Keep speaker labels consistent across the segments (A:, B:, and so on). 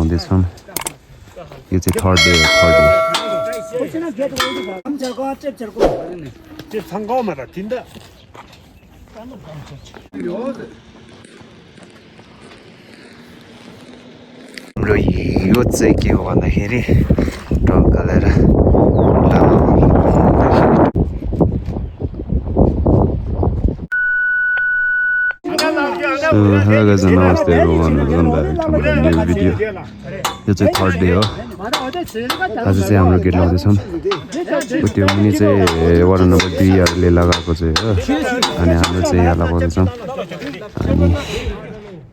A: बनाउँदैछौँ यो चाहिँ third day हाम्रो यो चाहिँ के हो भन्दाखेरि ट्रक हालेर नमस्तेहरू न्यू भिडियो यो चाहिँ थर्ड डे हो आज चाहिँ हाम्रो गेट लगाउँदैछौँ त्यो मुनि चाहिँ वार्ड नम्बर 2हरूले लगाएको चाहिँ हो अनि हाम्रो चाहिँ यहाँ लगाउँदैछौँ अनि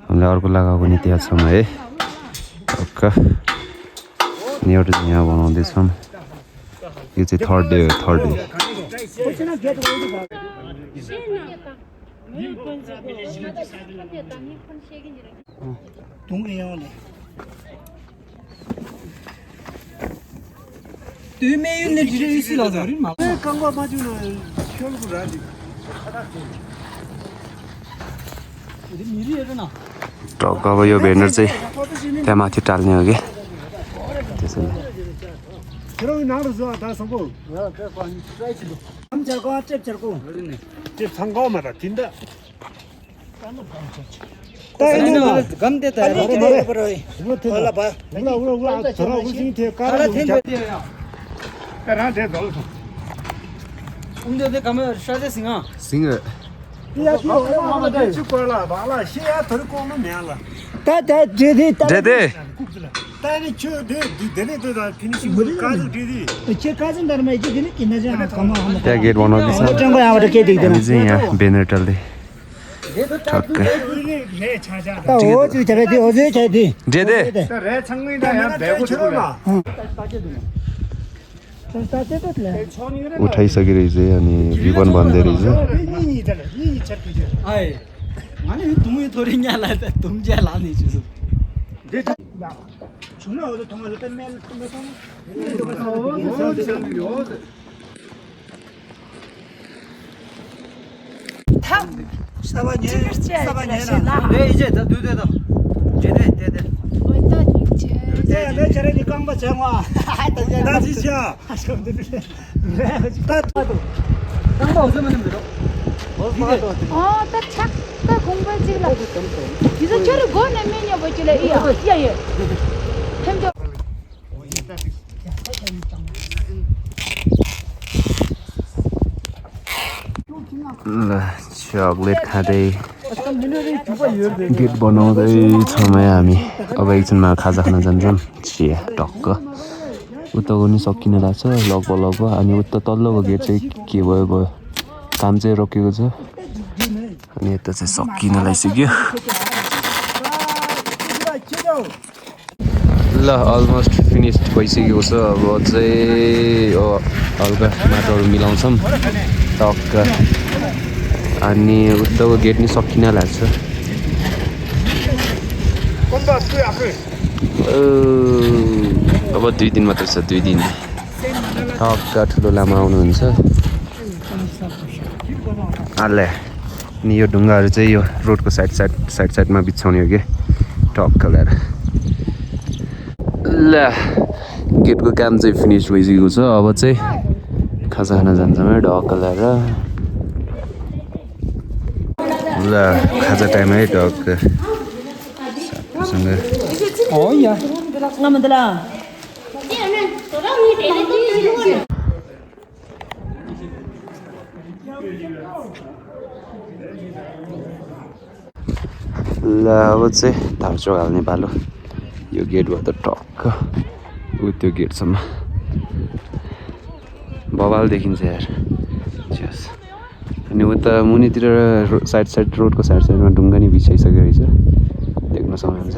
A: हामीले अर्को लगाएको नि त्यहाँ छौँ है टक्क अनि एउटा चाहिँ यहाँ बनाउँदैछौँ यो चाहिँ थर्ड डे ट्रक अब यो भेन्डर चाहिँ त्यहाँ माथि टाल्ने हो कि त्यसैले त्यहाँ गेट बनाउँदैछ यहाँ बेनर टाल्दै उठाइसकिरहेछ अनि रिबन भन्दै रहेछ चकलेट खाँदै गेट बनाउँदैछौँ है हामी अब एकछिनमा खाजा खान जान्छौँ चिया टक्क उताको पनि सकिन लाग्छ लगभग अनि उता तल्लोको गेट चाहिँ के भयो काम चाहिँ रोकेको छ अनि यता चाहिँ सकिन लागिसक्यो ल अलमोस्ट फिनिस भइसकेको छ अब चाहिँ हल्का माटोहरू मिलाउँछौँ टक्क अनि उताको गेट नि सकिन लाग्छ अब 2 दिन मात्र छ 2 दिन टक्क ठुलो लामा आउनुहुन्छ अहिले अनि यो ढुङ्गाहरू चाहिँ यो रोडको साइडमा बिछाउने हो कि टक्क ल्याएर ल गेटको काम चाहिँ फिनिस भइसकेको छ अब चाहिँ खाजा खान जान्छौँ है ढक्क ल्याएर ल खाजा टाइम है टक्क साथीसँग ल अब चाहिँ धाउचो हाल्ने पालो यो गेटबाट टक्क त्यो गेटसम्म बवाल देखिन्छ यार अनि उता मुनितिर साइड रोडको साइडमा ढुङ्गा नि बिछाइसकेको रहेछ देख्न सक्नुहुन्छ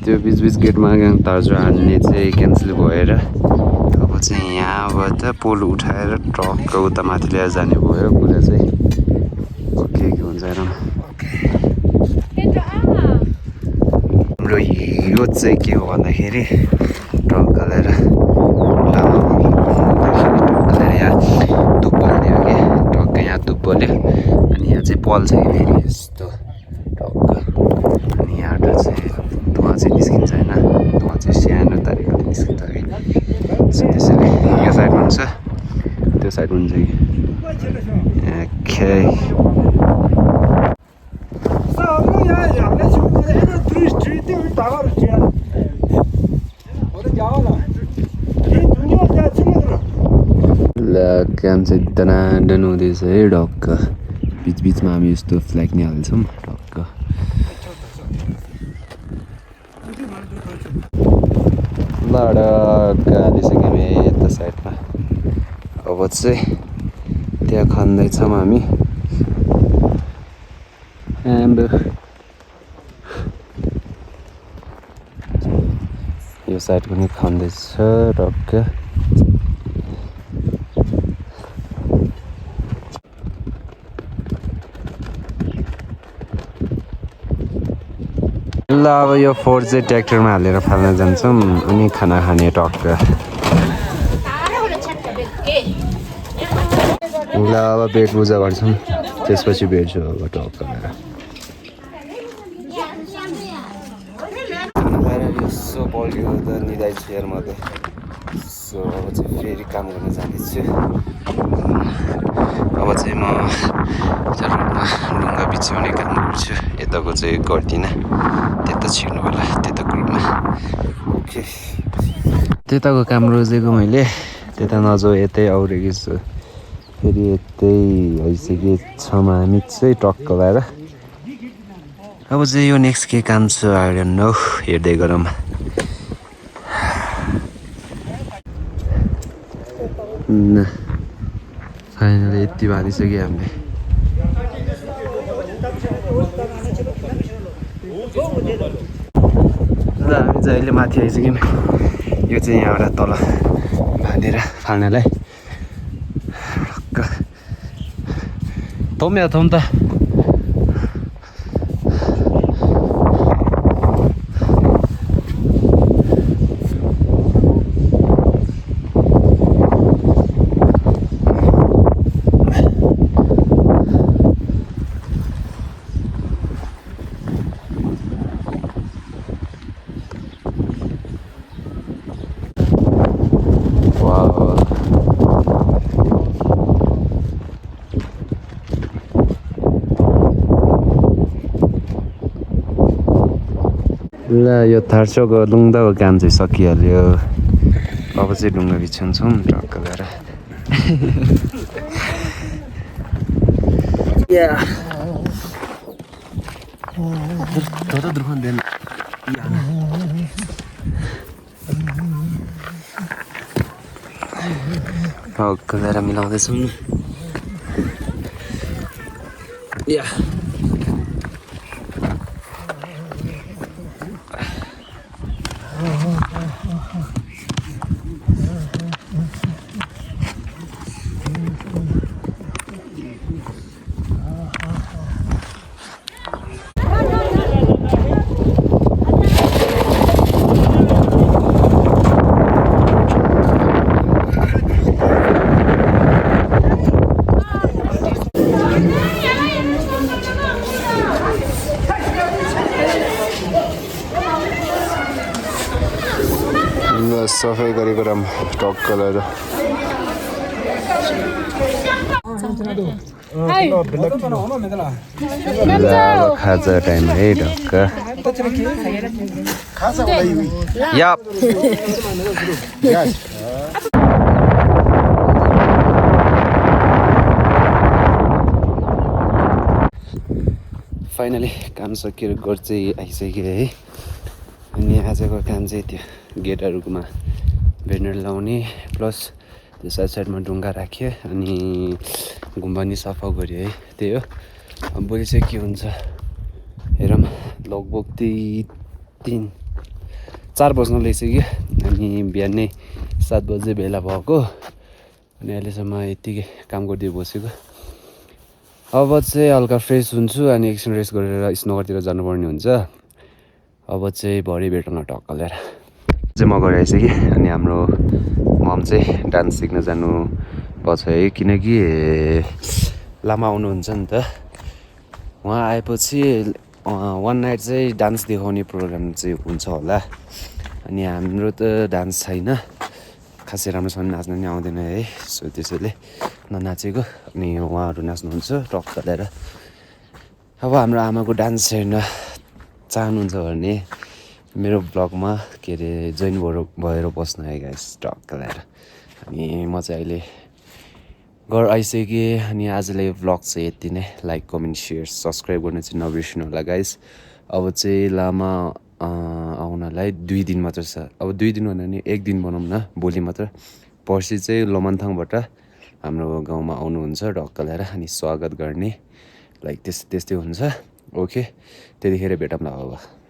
A: त्यो बिच गेटमा तारजो हाल्ने चाहिँ क्यान्सल भएर अब चाहिँ यहाँबाट पोल उठाएर ट्रक उता माथि ल्याएर जाने भयो कुरा चाहिँ ओके के हुन्छ हेरौँ हाम्रो यो चाहिँ के हो भन्दाखेरि ट्रक हालेर फल छ कि फेरि यस्तो टक्क अनि यहाँबाट चाहिँ धुवा चाहिँ निस्किन्छ होइन धुवा चाहिँ सानो तरिकाले निस्किन्छ कि त्यसैले यो साइडमा हुन्छ त्यो साइडमा हुन्छ कि ल काम चाहिँ दनादन हुँदैछ है ढक्क बिचबिचमा हामी यस्तो फ्ल्याग नि हाल्छौँ ढक्क ल ढक्क हालिसक्यौँ हामी यता साइडमा अब चाहिँ त्यहाँ खन्दैछौँ हामी हाम्रो यो साइड पनि खन्दैछ ढक्क ल अब यो फोहोर चाहिँ ट्र्याक्टरमा हालेर फाल्न जान्छौँ अनि खाना खाने टक्क ल अब पेट पूजा गर्छौँ त्यसपछि भेट्छु अब टक्क यसो पल्टियो त निदाइ चेयरमा त सो अब चाहिँ फेरि काम गर्न जानेछु अब चाहिँ म रोडमा ढुङ्गा बिछ्याउने काम गर्छु यताको चाहिँ गर्दिनँ त्यता छिर्नु होला त्यता ग्रुपमा ओके त्यताको काम रोजेको मैले त्यता नजाउ यतै औरेको छु फेरि यतै आइसकेछौँ हामी चाहिँ टक्क लगाएर अब चाहिँ यो नेक्स्ट के काम छ आई डोन्ट नो हेर्दै गरौँ फाइनली यति भालिसक्यो हामीले ल हामी चाहिँ अहिले माथि आइसक्यौँ यो चाहिँ यहाँबाट तल भाँदेर फाल्नलाई थौँ या थौँ त ल यो थार्चोको लुङ्दाको काम चाहिँ सकिहाल्यो अब चाहिँ ढुङ्गा बिछ्याउँछौँ टक्क गरेर टक्क गरेर मिलाउँदैछौँ या सफाइ गरेको राम टक्क लगाएर खाजा टाइम है ढक्क फाइनली काम सकिएर घर चाहिँ आइसक्यो है अनि आजको काम चाहिँ त्यो गेटहरूमा ब्यानर लाउने प्लस त्यो साइड साइडमा ढुङ्गा राख्यो अनि गुम्बा नि सफा गऱ्यो है त्यही हो अब भोलि चाहिँ के हुन्छ हेरौँ लगभग त्यही 4 बज्न लागिसक्यो अनि बिहानै 7 बजे भेला भएको अनि अहिलेसम्म यत्तिकै काम गर्दै बसेको अब चाहिँ हल्का फ्रेस हुन्छु अनि एकछिन रेस्ट गरेर स्नोकरतिर जानुपर्ने हुन्छ अब चाहिँ भरे भेटौँ न टक्क लिएर चाहिँ म गएर आइसकेँ अनि हाम्रो मम चाहिँ डान्स सिक्न जानु पर्छ है किनकि लामा आउनुहुन्छ नि त उहाँ आएपछि वान नाइट चाहिँ डान्स देखाउने प्रोग्राम चाहिँ हुन्छ होला। अनि हाम्रो त डान्स छैन, खासै राम्रोसँग नाच्न नि आउँदैन है, सो त्यसैले ननाचेको। अनि उहाँहरू नाच्नुहुन्छ टक खेलेर। अब हाम्रो आमाको डान्स हेर्न चाहनुहुन्छ भने मेरो ब्लगमा के अरे जोइन भएर बस्नु है गाइस, टक खेलेर। अनि म चाहिँ अहिले घर आइसकेँ। अनि आजले भ्लग चाहिँ यति नै। लाइक कमेन्ट सेयर सब्सक्राइब गर्न चाहिँ नबिर्सिनु होला गाइस। अब चाहिँ लामा आउनलाई 2 दिन मात्र छ। अब 2 दिन भन्दा नि 1 दिन भनौँ न, भोलि मात्र। पर्सि चाहिँ लमनथाङबाट हाम्रो गाउँमा आउनुहुन्छ ढक्का ल्याएर अनि स्वागत गर्ने, लाइक त्यस्तै हुन्छ। ओके, त्यतिखेर भेटौँला अब।